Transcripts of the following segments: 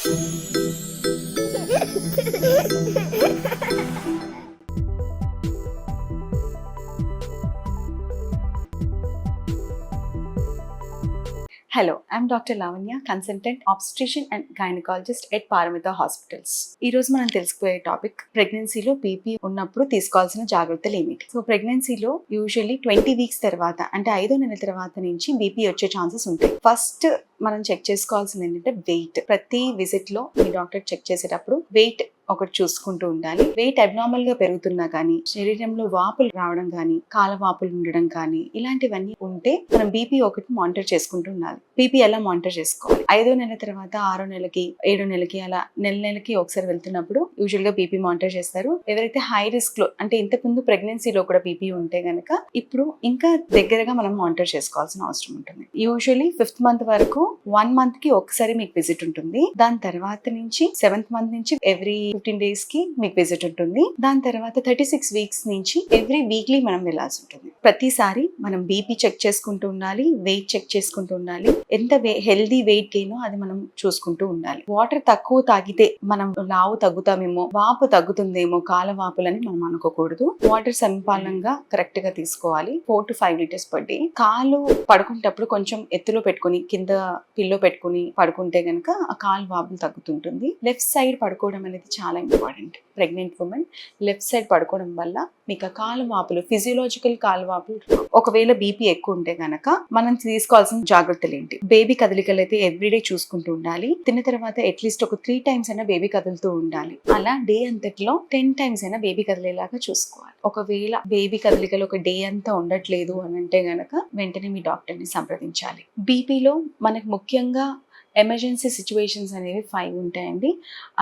Hello, I'm Dr. Lavanya, consultant obstetrician and gynecologist at Paramita Hospitals. ఈ రోజు మనం తెలుసుకోయే topic ప్రెగ్నెన్సీలో బీపీ ఉన్నప్పుడు తీసుకోవాల్సిన జాగ్రత్తలు ఏమిటి. సో ప్రెగ్నెన్సీలో యూజువల్లీ 20 వీక్స్ తర్వాత అంటే 5వ నెల తర్వాత నుంచి బీపీ వచ్చే ఛాన్సెస్ ఉంటాయి. ఫస్ట్ మనం చెక్ చేసుకోవాల్సింది ఏంటంటే వెయిట్. ప్రతి విజిట్ లో మీ డాక్టర్ చెక్ చేసేటప్పుడు వెయిట్ ఒకటి చూసుకుంటూ ఉండాలి. వెయిట్ అబ్నార్మల్ గా పెరుగుతున్నా కానీ, శరీరంలో వాపులు రావడం కానీ, కాల వాపులు ఉండడం కానీ ఇలాంటివన్నీ ఉంటే మనం బీపీ ఒకటి మానిటర్ చేసుకుంటూ ఉండాలి. బీపీ ఎలా మానిటర్ చేసుకోవాలి? 5వ నెల తర్వాత 6వ నెలకి 7వ నెలకి అలా నెలకి ఒకసారి వెళ్తున్నప్పుడు యూజువల్ గా బీపీ మానిటర్ చేస్తారు. ఎవరైతే హై రిస్క్ లో అంటే ఇంతకుముందు ప్రెగ్నెన్సీలో కూడా బీపీ ఉంటే గనక ఇప్పుడు ఇంకా దగ్గరగా మనం మానిటర్ చేసుకోవాల్సిన అవసరం ఉంటుంది. యూజువల్లీ 5th మంత్ వరకు 1 మంత్ కి ఒకసారి మీకు విజిట్ ఉంటుంది. దాని తర్వాత నుంచి 7th మంత్ నుంచి ఎవ్రీ 15 డేస్ కి మీకు విజిట్ ఉంటుంది. దాని తర్వాత 36 వీక్స్ నుంచి ఎవ్రీ వీక్లీ మనం వెళ్ళాల్సి ఉంటుంది. ప్రతిసారి మనం బీపీ చెక్ చేసుకుంటూ ఉండాలి, వెయిట్ చెక్ చేసుకుంటూ ఉండాలి. ఎంత హెల్దీ వెయిట్ గెయిన్ అది మనం చూసుకుంటూ ఉండాలి. వాటర్ తక్కువ తాగితే మనం లావు తగ్గుతామేమో, వాపు తగ్గుతుందేమో, కాల వాపులని మనం అనుకోకూడదు. వాటర్ సమపాలంగా కరెక్ట్ గా తీసుకోవాలి. 4 to 5 లీటర్స్ పర్ డే. కాలు పడుకునేటప్పుడు కొంచెం ఎత్తులో పెట్టుకుని కింద పిల్లో పెట్టుకుని పడుకుంటే గనక ఆ కాలు వాపులు తగ్గుతుంటుంది. లెఫ్ట్ సైడ్ పడుకోవడం అనేది చాలా important. Pregnant women left side పడుకోవడం వల్ల మీకు కాలు వాపులు, ఫిజియోలాజికల్ కాలు వాపులు, ఒకవేళ బీపీ ఎక్కువ ఉంటే గనక మనం తీసుకోవాల్సిన జాగ్రత్తలు ఏంటి? బేబీ కదలికలు అయితే ఎవ్రీడే చూసుకుంటూ ఉండాలి. తిన్న తర్వాత అట్లీస్ట్ ఒక 3 times అయినా బేబీ కదులుతూ ఉండాలి. అలా డే అంతట్లో 10 times అయినా బేబీ కదిలేలాగా చూసుకోవాలి. ఒకవేళ బేబీ కదలికలు ఒక డే అంతా ఉండట్లేదు అని అంటే గనక వెంటనే మీ డాక్టర్ని సంప్రదించాలి. బీపీలో మనకు ముఖ్యంగా ఎమర్జెన్సీ సిచ్యువేషన్స్ అనేవి 5 ఉంటాయండి.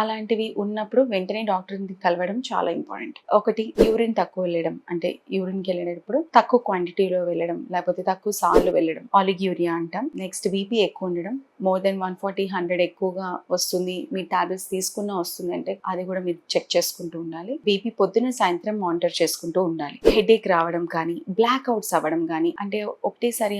అలాంటివి ఉన్నప్పుడు వెంటనే డాక్టర్ని కలవడం చాలా ఇంపార్టెంట్. ఒకటి, యూరిన్ తక్కువ వెళ్ళడం, అంటే యూరిన్కి వెళ్ళేటప్పుడు తక్కువ క్వాంటిటీలో వెళ్ళడం, లేకపోతే తక్కువ సార్లు వెళ్ళడం, ఆలిగ్యూరియా అంటాం. నెక్స్ట్, బీపీ ఎక్కువ ఉండడం, మోర్ దెన్ 140-100 ఎక్కువగా వస్తుంది, మీ టాబ్లెట్స్ తీసుకున్నా వస్తుంది అంటే అది కూడా మీరు చెక్ చేసుకుంటూ ఉండాలి. బీపీ పొద్దున సాయంత్రం మానిటర్ చేసుకుంటూ ఉండాలి. హెడేక్ రావడం కానీ, బ్లాక్ అవుట్స్ అవ్వడం కానీ, అంటే ఒకటేసారి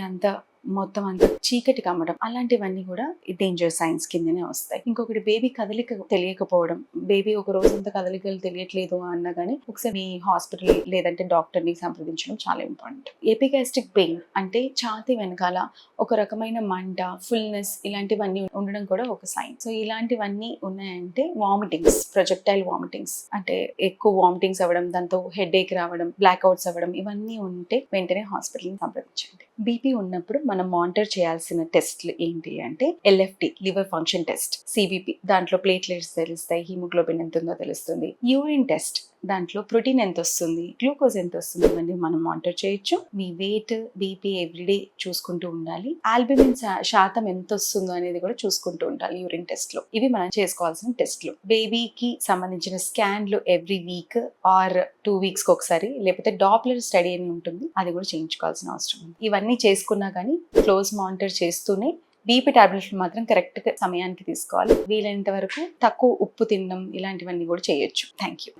మొత్తం అంతా చీకటి కమ్మడం, అలాంటివన్నీ కూడా డేంజర్ సైన్స్ కిందనే వస్తాయి. ఇంకొకటి, బేబీ కదలిక తెలియకపోవడం. బేబీ ఒక రోజంతా కదలికలు తెలియట్లేదు అన్నా కానీ ఒకసారి మీ హాస్పిటల్ లేదంటే డాక్టర్ని సంప్రదించడం చాలా ఇంపార్టెంట్. ఎపిగాస్ట్రిక్ పెయిన్ అంటే ఛాతీ వెనకాల ఒక రకమైన మంట, ఫుల్నెస్, ఇలాంటివన్నీ ఉండడం కూడా ఒక సైన్. సో ఇలాంటివన్నీ ఉన్నాయంటే వామిటింగ్స్, ప్రొజెక్టైల్ వామిటింగ్స్ అంటే ఎక్కువ వామిటింగ్స్ అవ్వడం, దాంతో హెడేక్ రావడం, బ్లాక్ అవుట్స్ అవ్వడం, ఇవన్నీ ఉంటే వెంటనే హాస్పిటల్ని సంప్రదించండి. బీపీ ఉన్నప్పుడు మనం మానిటర్ చేయాల్సిన టెస్ట్లు ఏంటి అంటే LFT, liver function test, CBP, దాంట్లో ప్లేట్లెట్స్ తెలుస్తాయి, హిమోగ్లోబిన్ ఎంత ఉందో తెలుస్తుంది. యూరిన్ టెస్ట్, దాంట్లో ప్రోటీన్ ఎంత వస్తుంది, గ్లూకోజ్ ఎంత వస్తుంది, ఇవన్నీ మనం మానిటర్ చేయొచ్చు. మీ వెయిట్, బీపీ ఎవ్రీడే చూసుకుంటూ ఉండాలి. ఆల్బుమిన్ శాతం ఎంత వస్తుందో అనేది కూడా చూసుకుంటూ ఉండాలి యూరిన్ టెస్ట్ లో. ఇవి మనం చేసుకోవాల్సిన టెస్ట్లు. బేబీకి సంబంధించిన స్కాన్లు ఎవ్రీ వీక్ ఆర్ 2 weeks ఒకసారి, లేకపోతే డాప్లర్ స్టడీ అని ఉంటుంది, అది కూడా చేయించుకోవాల్సిన అవసరం ఉంది. ఇవన్నీ చేసుకున్నా కానీ క్లోజ్ మానిటర్ చేస్తూనే బీపీ టాబ్లెట్లు మాత్రం కరెక్ట్ సమయానికి తీసుకోవాలి. వీలైనంత వరకు తక్కువ ఉప్పు తినడం, ఇలాంటివన్నీ కూడా చేయొచ్చు. Thank you.